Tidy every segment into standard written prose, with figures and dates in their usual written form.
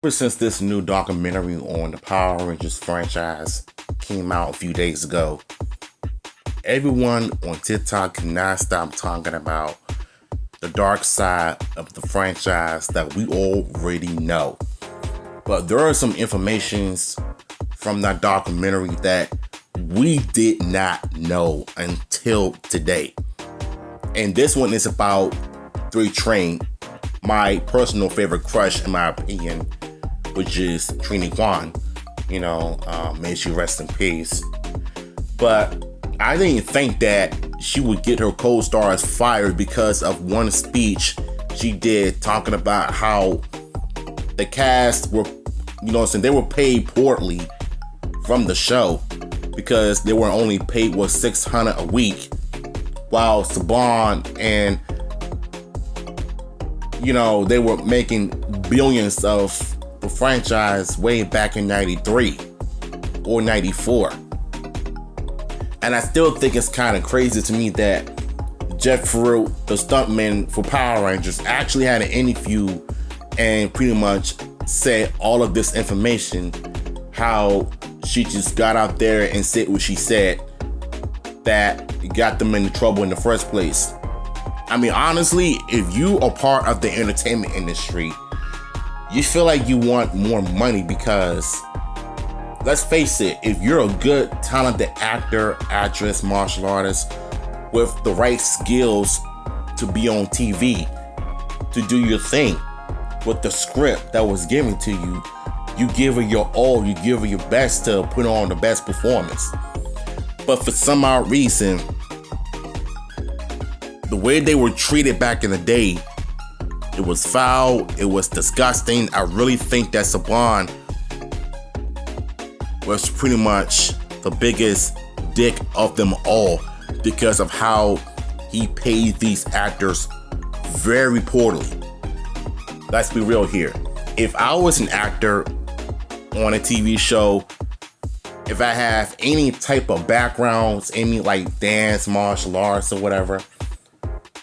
Ever since this new documentary on the Power Rangers franchise came out a few days ago, everyone on TikTok cannot stop talking about the dark side of the franchise that we already know. But there are some informations from that documentary that we did not know until today. And this one is about Thuy Trang, my personal favorite crush in my opinion, which is Trini Kwan. May she rest in peace. But I didn't think that she would get her co-stars fired because of one speech she did talking about how the cast were, they were paid poorly from the show because they were only paid $600 a week, while Saban and they were making billions of the franchise way back in 93 or 94. And I still think it's kind of crazy to me that Jeff Farouk, the stuntman for Power Rangers, actually had an interview and pretty much said all of this information, how she just got out there and said what she said that got them into trouble in the first place. I mean, honestly, if you are part of the entertainment industry, you feel like you want more money because, let's face it, if you're a good, talented actor, actress, martial artist with the right skills to be on TV, to do your thing with the script that was given to you, you give it your all, you give it your best to put on the best performance. But for some odd reason, the way they were treated back in the day, it was foul, it was disgusting. I really think that Saban was pretty much the biggest dick of them all because of how he paid these actors very poorly. Let's be real here. If I was an actor on a TV show, if I have any type of backgrounds, any like dance, martial arts or whatever,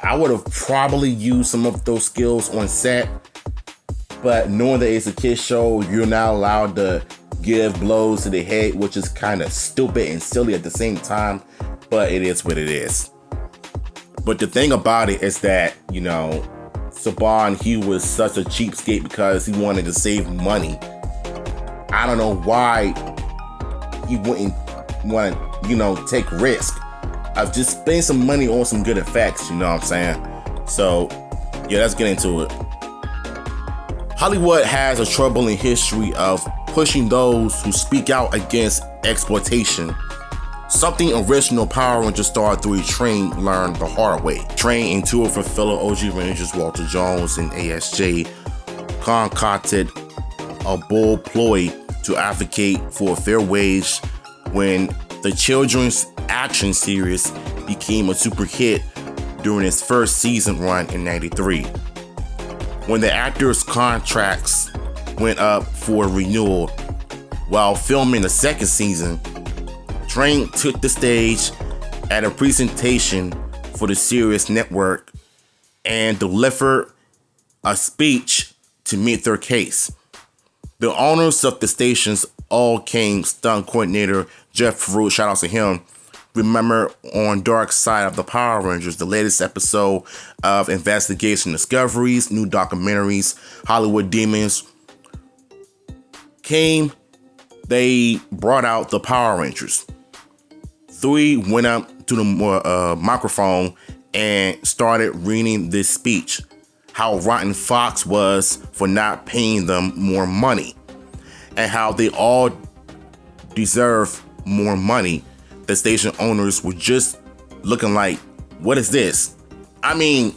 I would have probably used some of those skills on set. But knowing that it's a kid's show, you're not allowed to give blows to the head, which is kind of stupid and silly at the same time, but it is what it is. But the thing about it is that, Saban, he was such a cheapskate because he wanted to save money. I don't know why he wouldn't want to, take risk of just spending some money on some good effects, you know what I'm saying? So, yeah, let's get into it. Hollywood has a troubling history of pushing those who speak out against exploitation. Something original Power Ranger star Thuy Trang learned the hard way. Trang and two of her fellow OG Rangers, Walter Jones and ASJ, concocted a bold ploy to advocate for a fair wage when the children's action series became a super hit during its first season run in 93. When the actors' contracts went up for renewal while filming the second season, Trang took the stage at a presentation for the series network and delivered a speech to meet their case. The owners of the stations all came stunt coordinator Jeff Farouk, shout out to him. Remember on Dark Side of the Power Rangers, the latest episode of Investigation Discoveries, new documentaries, Hollywood Demons came, they brought out the Power Rangers. Thuy went up to the microphone and started reading this speech, how rotten Fox was for not paying them more money, and how they all deserve more money. The station owners were just looking like, what is this? I mean,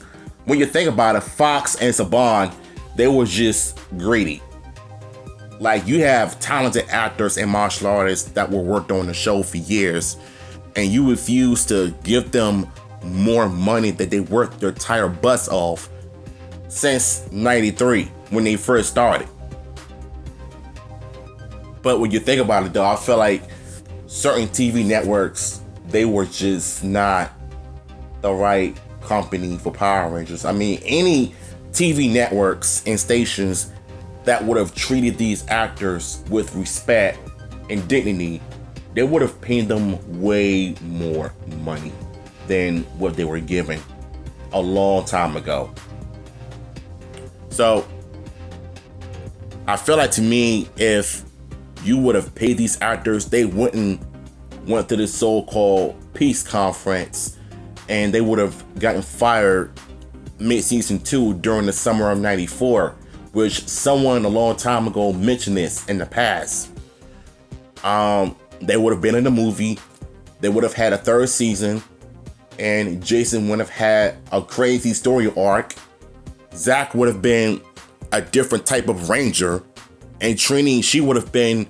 when you think about it, Fox and Saban, they were just greedy. Like, you have talented actors and martial artists that were worked on the show for years, and you refuse to give them more money that they worked their entire butts off since 93 when they first started. But when you think about it though, I feel like certain TV networks, they were just not the right company for Power Rangers. I mean, any TV networks and stations that would have treated these actors with respect and dignity, they would have paid them way more money than what they were given a long time ago. So I feel like, to me, if you would have paid these actors, they wouldn't went to this so-called peace conference and they would have gotten fired mid-season 2 during the summer of '94, which someone a long time ago mentioned this in the past. They would have been in the movie, they would have had a 3rd season, and Jason would have had a crazy story arc. Zach would have been a different type of ranger, and Trini, she would have been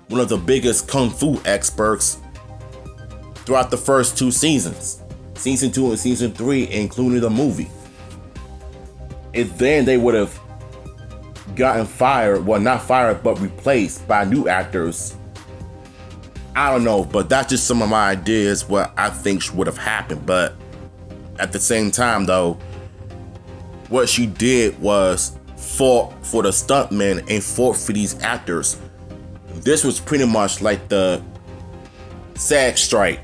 one of the biggest kung fu experts throughout the first 2 seasons, season 2 and season 3, including the movie. And then they would have gotten fired, well, not fired, but replaced by new actors. I don't know, but that's just some of my ideas, what I think would have happened. But at the same time, though, what she did was fought for the stuntmen and fought for these actors. This was pretty much like the SAG strike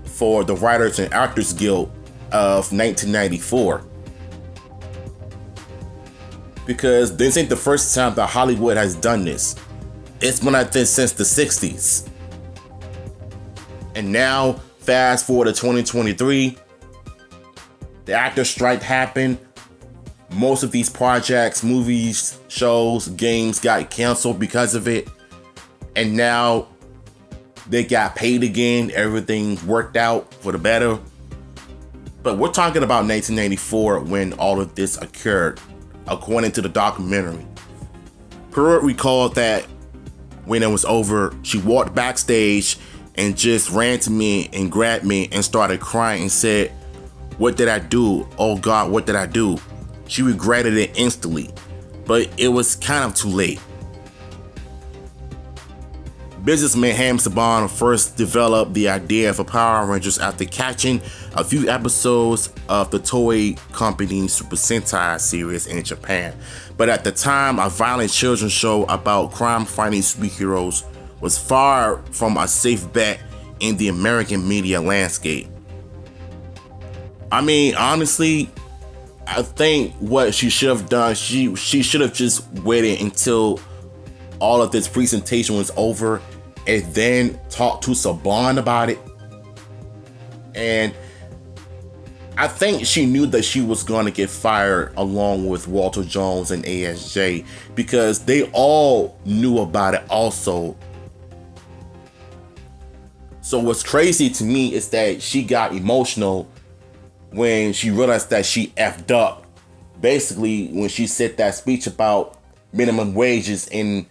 for the Writers and Actors Guild of 1994. Because this ain't the first time that Hollywood has done this. It's been like this since the 60s. And now, fast forward to 2023, the actor strike happened. Most of these projects, movies, shows, games got canceled because of it. And now they got paid again. Everything worked out for the better. But we're talking about 1994 when all of this occurred, according to the documentary. Pruitt recalled that when it was over, she walked backstage and just ran to me and grabbed me and started crying and said, "What did I do? Oh God, what did I do?" She regretted it instantly, but it was kind of too late. Businessman Ham Saban first developed the idea for Power Rangers after catching a few episodes of the Toei Company's Super Sentai series in Japan. But at the time, a violent children's show about crime-fighting superheroes was far from a safe bet in the American media landscape. I mean, honestly, I think what she should have done, she should have just waited until all of this presentation was over and then talked to Saban about it. And I think she knew that she was going to get fired along with Walter Jones and ASJ because they all knew about it also. So what's crazy to me is that she got emotional when she realized that she effed up. Basically, when she said that speech about minimum wages in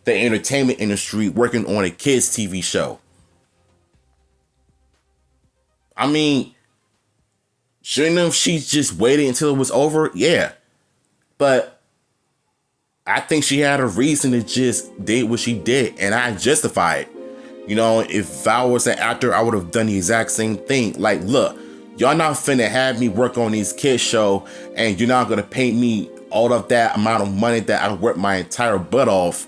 the entertainment industry working on a kids TV show. I mean, shouldn't have she just waited until it was over? Yeah. But I think she had a reason to just did what she did, and I justify it. You know, if I was an actor, I would have done the exact same thing. Like, look, y'all not finna have me work on these kids show, and you're not gonna pay me all of that amount of money that I worked my entire butt off.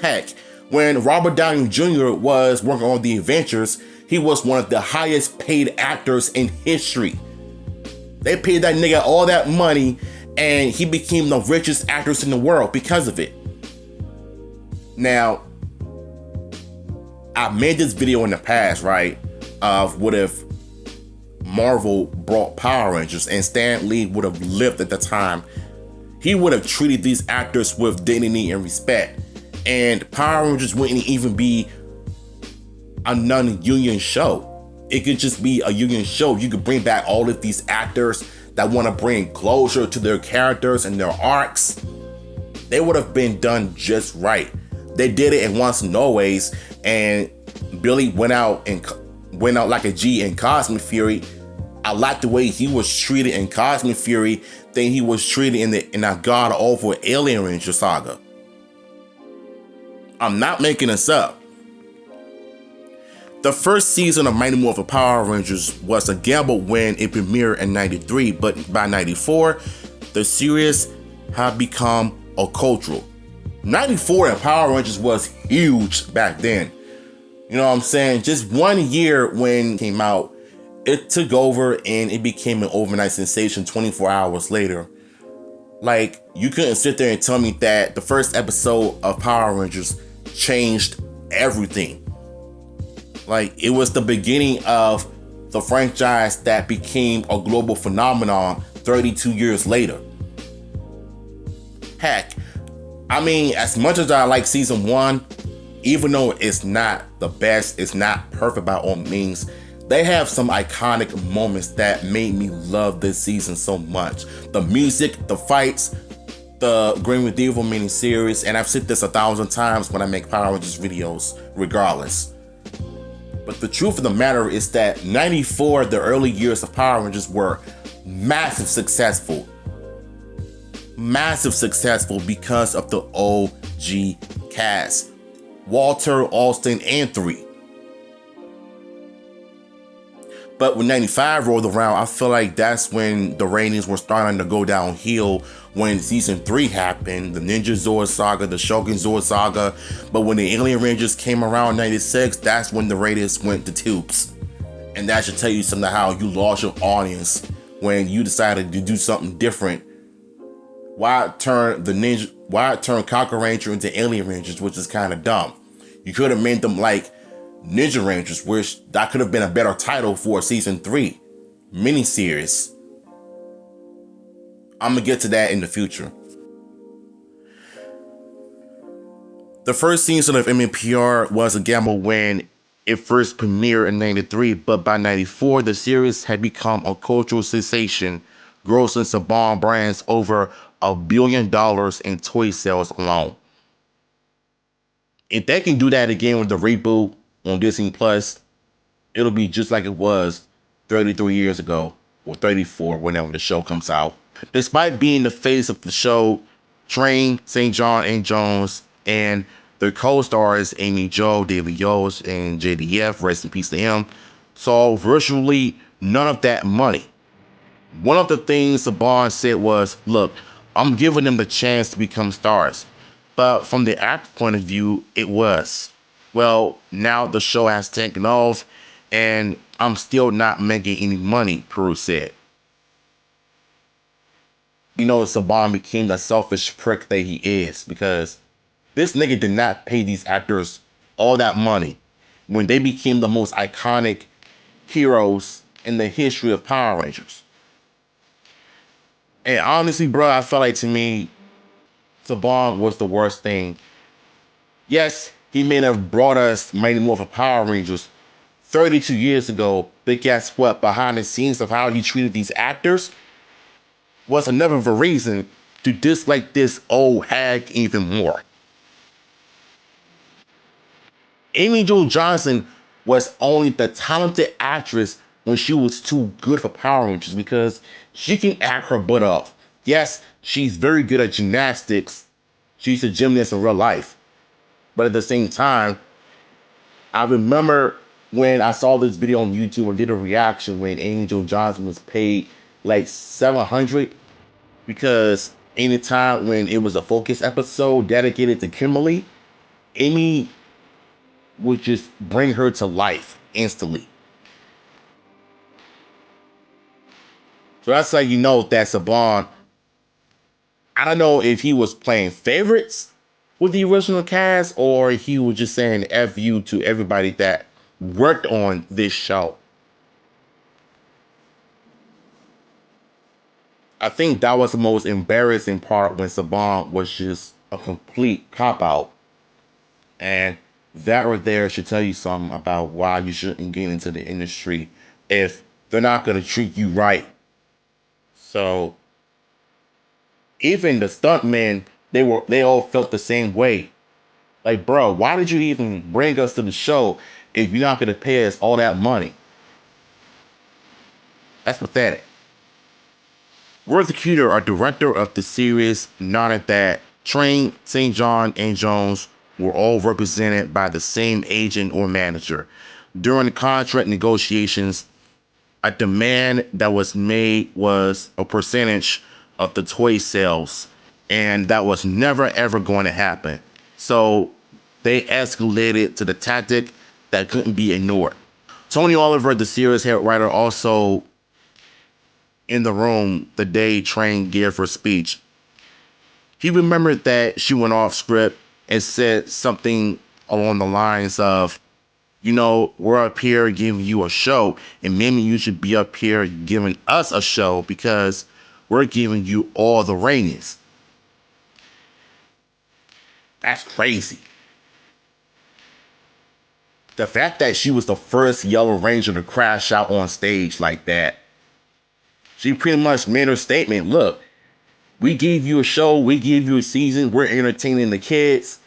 Heck, when Robert Downey Jr. was working on The Avengers, he was one of the highest paid actors in history. They paid that nigga all that money, and he became the richest actress in the world because of it. Now, I made this video in the past, right, of what if Marvel brought Power Rangers and Stan Lee would have lived at the time. He would have treated these actors with dignity and respect. And Power Rangers wouldn't even be a non-union show. It could just be a union show. You could bring back all of these actors that want to bring closure to their characters and their arcs. They would have been done just right. They did it in once and always, and Billy went out like a G in Cosmic Fury. I like the way he was treated in Cosmic Fury than he was treated in a god awful Alien Ranger saga. I'm not making this up. The first season of Mighty Morphin Power Rangers was a gamble when it premiered in '93, but by '94, the series had become a cultural. '94 and Power Rangers was huge back then. You know what I'm saying? Just 1 year when it came out, it took over and it became an overnight sensation 24 hours later. Like, you couldn't sit there and tell me that the first episode of Power Rangers changed everything. Like, it was the beginning of the franchise that became a global phenomenon 32 years later. Heck, I mean, as much as I like season 1, even though it's not the best, it's not perfect by all means, they have some iconic moments that made me love this season so much. The music, the fights, the Green with Evil miniseries, and I've said this 1,000 times when I make Power Rangers videos, regardless. But the truth of the matter is that '94, the early years of Power Rangers were massive successful. Massive successful because of the OG cast. Walter, Austin, and Thuy. But when '95 rolled around, I feel like that's when the ratings were starting to go downhill when season 3 happened, the Ninja Zord saga, the Shogun Zord saga. But when the Alien Rangers came around '96, that's when the ratings went to tubes. And that should tell you something how you lost your audience when you decided to do something different. Why turn Conquer Ranger into Alien Rangers, which is kind of dumb. You could have made them like Ninja Rangers, which that could have been a better title for a season 3 miniseries. I'm gonna get to that in the future. The first season of MMPR was a gamble when it first premiered in '93, but by '94 the series had become a cultural sensation, grossing Saban brands over $1 billion in toy sales alone. If they can do that again with the reboot on Disney Plus, it'll be just like it was 33 years ago, or 34, whenever the show comes out. Despite being the face of the show, Train, St. John, and Jones, and their co-stars Amy Jo, David Yost, and JDF, rest in peace to him, saw virtually none of that money. One of the things Saban said was, look, I'm giving them the chance to become stars. But from the actor point of view, it was. Well, now the show has taken off, and I'm still not making any money, Peru said. You know, Saban became the selfish prick that he is, because this nigga did not pay these actors all that money when they became the most iconic heroes in the history of Power Rangers. And honestly, bro, I felt like to me, Saban was the worst thing. Yes, he may have brought us Mighty Morphin Power Rangers 32 years ago, but guess what? Behind the scenes of how he treated these actors was another reason to dislike this old hag even more. Amy Jo Johnson was only the talented actress when she was too good for Power Rangers because she can act her butt off. Yes, she's very good at gymnastics. She's a gymnast in real life. But at the same time, I remember when I saw this video on YouTube and did a reaction when Amy Jo Johnson was paid like 700 because anytime when it was a focus episode dedicated to Kimberly, Amy would just bring her to life instantly. So that's how you know that Saban, I don't know if he was playing favorites with the original cast or he was just saying F you to everybody that worked on this show. I think that was the most embarrassing part when Saban was just a complete cop out. And that right there should tell you something about why you shouldn't get into the industry if they're not going to treat you right. So even the stuntmen, they all felt the same way. Like, bro, why did you even bring us to the show if you're not going to pay us all that money? That's pathetic. Worth Cuter, our director of the series, noted that Train, St. John, and Jones were all represented by the same agent or manager. During the contract negotiations, a demand that was made was a percentage of the toy sales. And that was never ever going to happen. So they escalated to the tactic that couldn't be ignored. Tony Oliver, the series head writer, also in the room the day Trang gave her speech. He remembered that she went off script and said something along the lines of, you know, we're up here giving you a show, and maybe you should be up here giving us a show because we're giving you all the ratings. That's crazy. The fact that she was the first Yellow Ranger to crash out on stage like that, she pretty much made her statement. Look, we gave you a show, we gave you a season, we're entertaining the kids,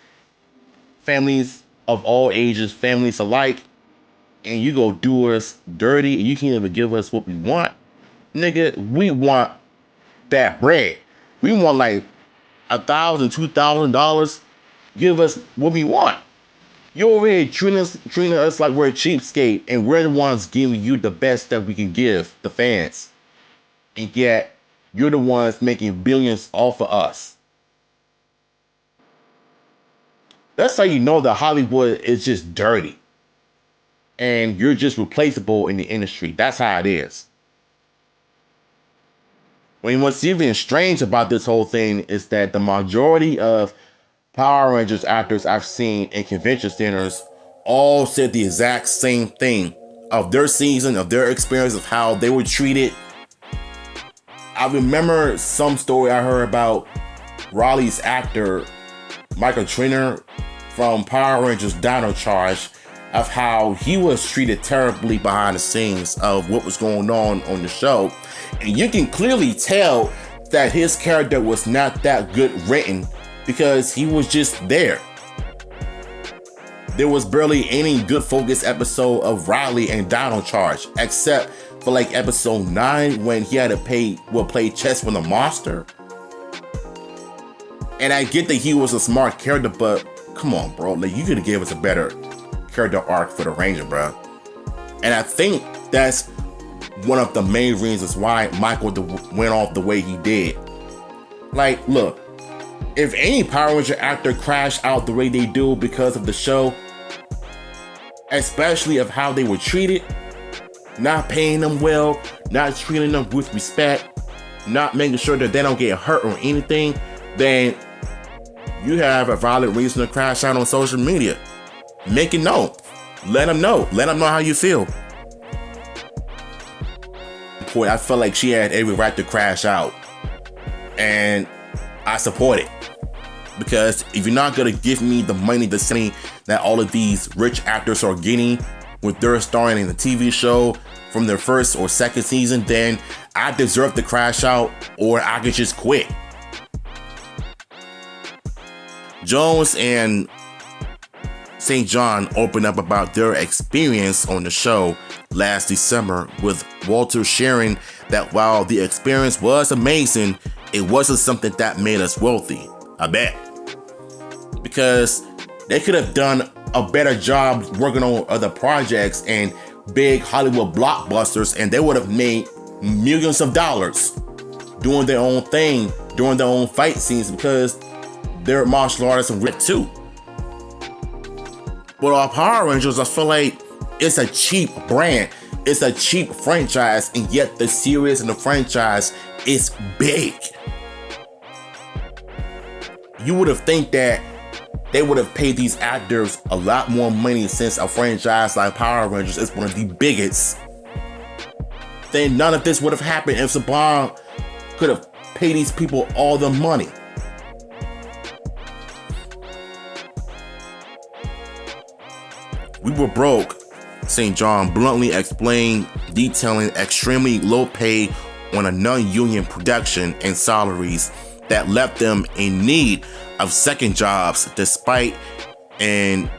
families of all ages, families alike, and you go do us dirty, and you can't even give us what we want. Nigga, we want that bread. We want like $1,000, $2,000. Give us what we want. You're already treating us like we're a cheapskate, and we're the ones giving you the best that we can give the fans. And yet, you're the ones making billions off of us. That's how you know that Hollywood is just dirty. And you're just replaceable in the industry. That's how it is. I mean, what's even strange about this whole thing is that the majority of Power Rangers actors I've seen in convention centers all said the exact same thing of their season, of their experience, of how they were treated. I remember some story I heard about Raleigh's actor, Michael Trainer from Power Rangers Dino Charge, of how he was treated terribly behind the scenes of what was going on the show. And you can clearly tell that his character was not that good written because he was just there. There was barely any good focused episode of Riley and Dino Charge, except for like episode 9 when he had to play chess with a monster. And I get that he was a smart character, but come on, bro. Like, you could have gave us a better character arc for the Ranger, bro. And I think that's one of the main reasons why Michael went off the way he did. Like, look, if any Power Ranger actor crashed out the way they do because of the show, especially of how they were treated, not paying them well, not treating them with respect, not making sure that they don't get hurt or anything, then you have a valid reason to crash out on social media. Make it known. Let them know. Let them know how you feel. I felt like she had every right to crash out. And I support it. Because if you're not going to give me the money, the money that all of these rich actors are getting with their starring in the TV show from their first or second season, then I deserve to crash out, or I could just quit. Jones and St. John opened up about their experience on the show last December, with Walter sharing that while the experience was amazing, it wasn't something that made us wealthy. I bet. Because they could have done a better job working on other projects and big Hollywood blockbusters, and they would have made millions of dollars doing their own thing, doing their own fight scenes, because they're martial artists and rip too. But our Power Rangers, I feel like it's a cheap brand. It's a cheap franchise, and yet the series and the franchise is big. You would have think that they would have paid these actors a lot more money, since a franchise like Power Rangers is one of the biggest. Then none of this would have happened if Saban could have paid these people all the money. We were broke, St. John bluntly explained, detailing extremely low pay on a non-union production and salaries that left them in need of second jobs despite an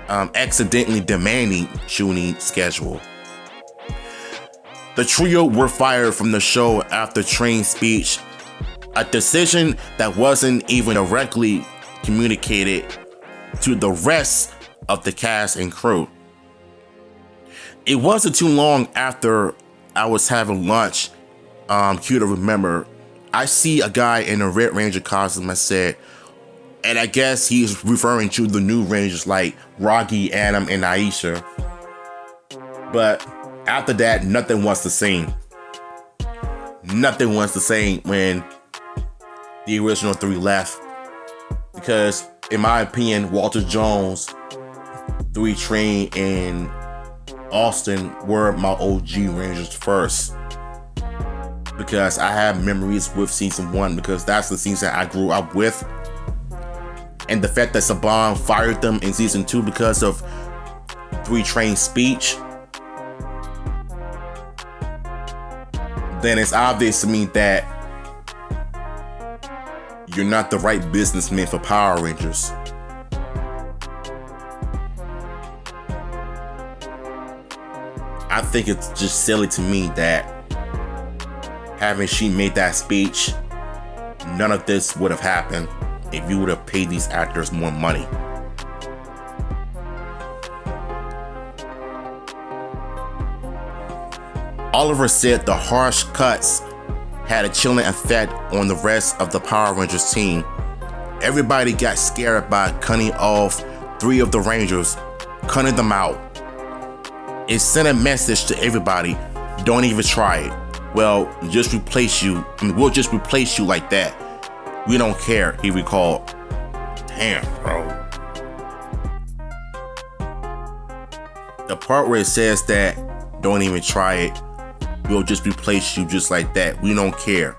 accidentally demanding shooting schedule. The trio were fired from the show after Trang's speech, a decision that wasn't even directly communicated to the rest of the cast and crew. It wasn't too long after I was having lunch, cue to remember, I see a guy in a Red Ranger costume. I said, and I guess he's referring to the new Rangers like Rocky, Adam, and Aisha. But after that, nothing was the same. Nothing was the same when the original three left. Because, in my opinion, Walter Jones, Thuy Trang, and Austin were my OG Rangers first. Because I have memories with season 1, because that's the season I grew up with. And the fact that Saban fired them in season 2 because of Thuy Trang's speech, then it's obvious to me that you're not the right businessman for Power Rangers. I think it's just silly to me that having she made that speech, none of this would have happened if you would have paid these actors more money. Oliver said the harsh cuts had a chilling effect on the rest of the Power Rangers team. Everybody got scared by cutting off 3 of the Rangers, cutting them out. It sent a message to everybody, don't even try it. Well, just replace you. We'll just replace you like that. We don't care, he recalled. Damn, bro. The part where it says that, don't even try it. We'll just replace you just like that. We don't care.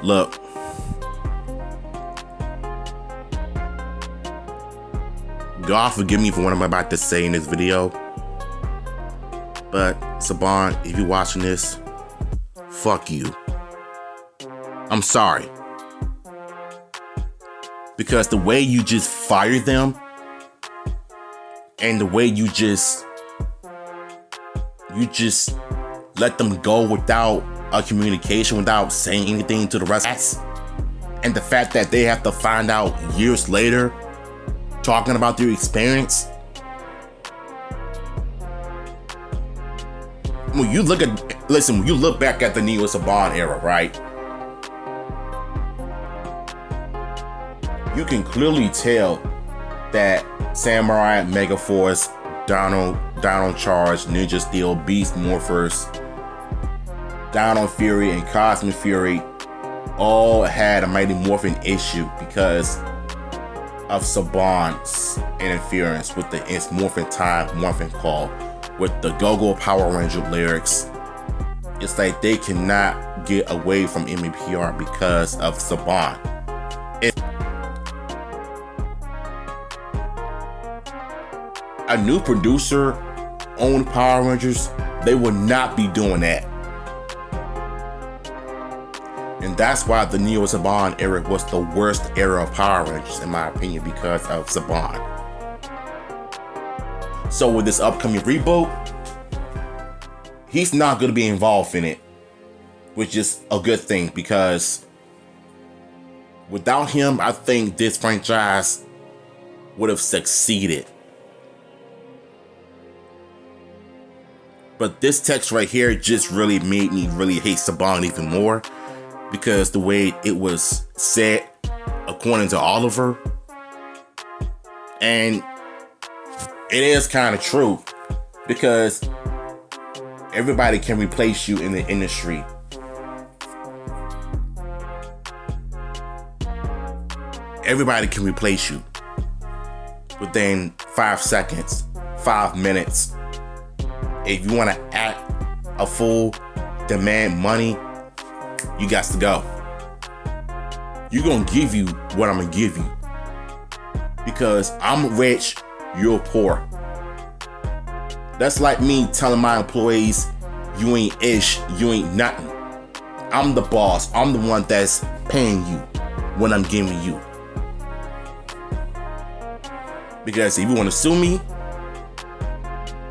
Look. God forgive me for what I'm about to say in this video. But Saban, if you're watching this, fuck you. I'm sorry. Because the way you just fire them and the way you just let them go without a communication, without saying anything to the rest, and the fact that they have to find out years later talking about their experience. When you look back at the Neo Saban era, right? You can clearly tell that Samurai, Megaforce, Dino Charge, Ninja Steel, Beast Morphers, Dino Fury, and Cosmic Fury all had a Mighty Morphin issue because of Saban's interference with the It's Morphin Time, Morphin Call, with the Go-Go Power Ranger lyrics. It's like they cannot get away from MEPR because of Saban. A new producer owned Power Rangers, they would not be doing that. And that's why the Neo Saban era was the worst era of Power Rangers, in my opinion, because of Saban. So with this upcoming reboot, he's not going to be involved in it, which is a good thing, because without him, I think this franchise would have succeeded. But this text right here just really made me really hate Saban even more, because the way it was said, according to Oliver, and it is kind of true, because everybody can replace you in the industry. Everybody can replace you within 5 seconds, 5 minutes. If you want to act a fool, demand money, you got to go. You're going to give you what I'm going to give you. Because I'm rich, you're poor. That's like me telling my employees, you ain't ish, you ain't nothing. I'm the boss. I'm the one that's paying you what I'm giving you. Because if you want to sue me,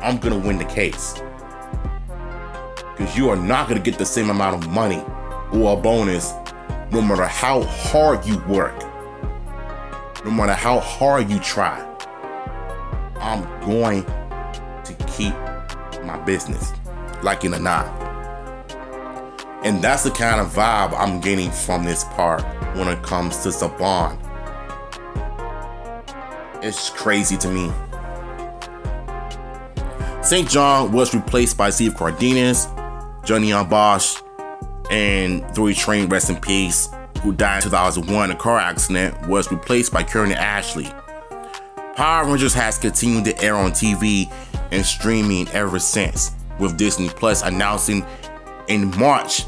I'm gonna win the case. Because you are not gonna get the same amount of money or a bonus no matter how hard you work, no matter how hard you try. I'm going to keep my business, like it or not. And that's the kind of vibe I'm getting from this part when it comes to Saban. It's crazy to me. St. John was replaced by Steve Cardenas, Johnny Bosch, and Thuy Trang, rest in peace, who died in 2001 in a car accident, was replaced by Karen Ashley. Power Rangers has continued to air on TV and streaming ever since, with Disney Plus announcing in March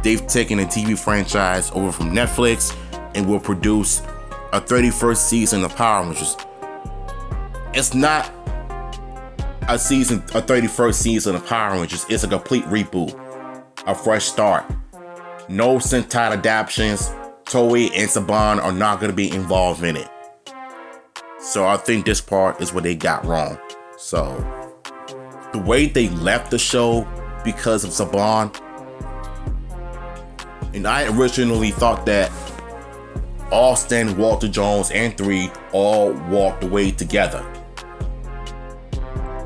they've taken the TV franchise over from Netflix and will produce a 31st season of Power Rangers. It's not a 31st season of Power Rangers. It's a complete reboot, a fresh start. No Sentai adaptations. Toei and Saban are not going to be involved in it. So I think this part is what they got wrong. So the way they left the show because of Saban, and I originally thought that Austin, Walter Jones, and Thuy all walked away together.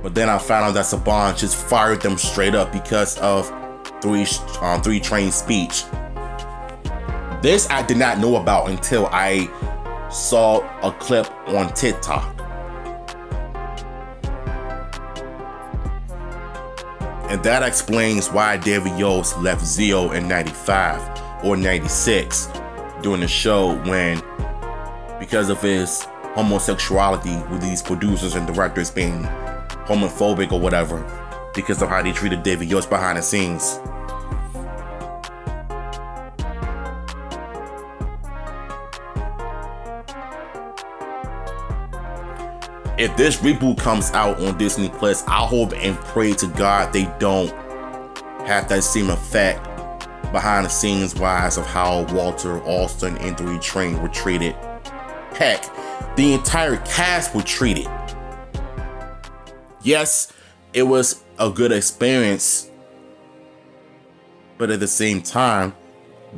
But then I found out that Saban just fired them straight up because of Thuy Trang's speech. This I did not know about until I saw a clip on TikTok. And that explains why David Yost left Zeo in 95 or 96 during the show, when, because of his homosexuality, with these producers and directors being homophobic or whatever, because of how they treated David Yost behind the scenes. If this reboot comes out on Disney Plus, I hope and pray to God they don't have that same effect behind the scenes wise of how Walter, Austin, and Thuy Trang were treated. Heck, the entire cast were treated. Yes, it was a good experience, but at the same time,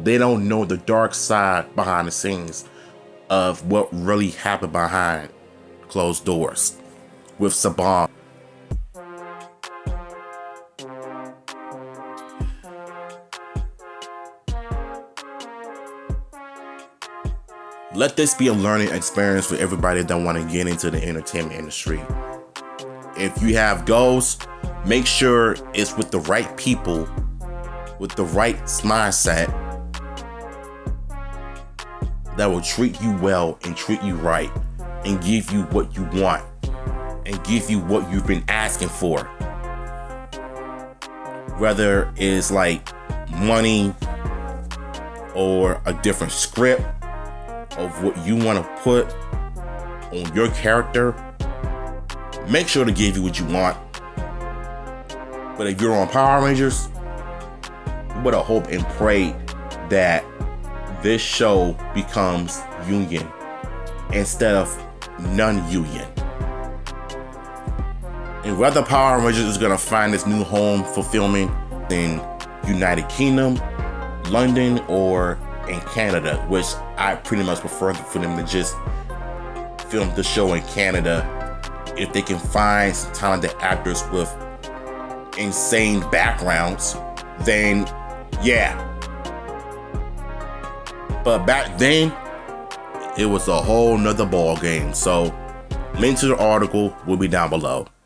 they don't know the dark side behind the scenes of what really happened behind closed doors with Saban. Let this be a learning experience for everybody that want to get into the entertainment industry. If you have goals, make sure it's with the right people, with the right mindset that will treat you well and treat you right and give you what you want and give you what you've been asking for. Whether it's like money or a different script of what you want to put on your character, make sure to give you what you want. But if you're on Power Rangers, you better hope and pray that this show becomes union instead of non-union. And whether Power Rangers is gonna find its new home for filming in United Kingdom, London, or in Canada, which I pretty much prefer for them to just film the show in Canada if they can find some talented actors with insane backgrounds, then yeah. But back then, it was a whole nother ball game. So link to the article will be down below.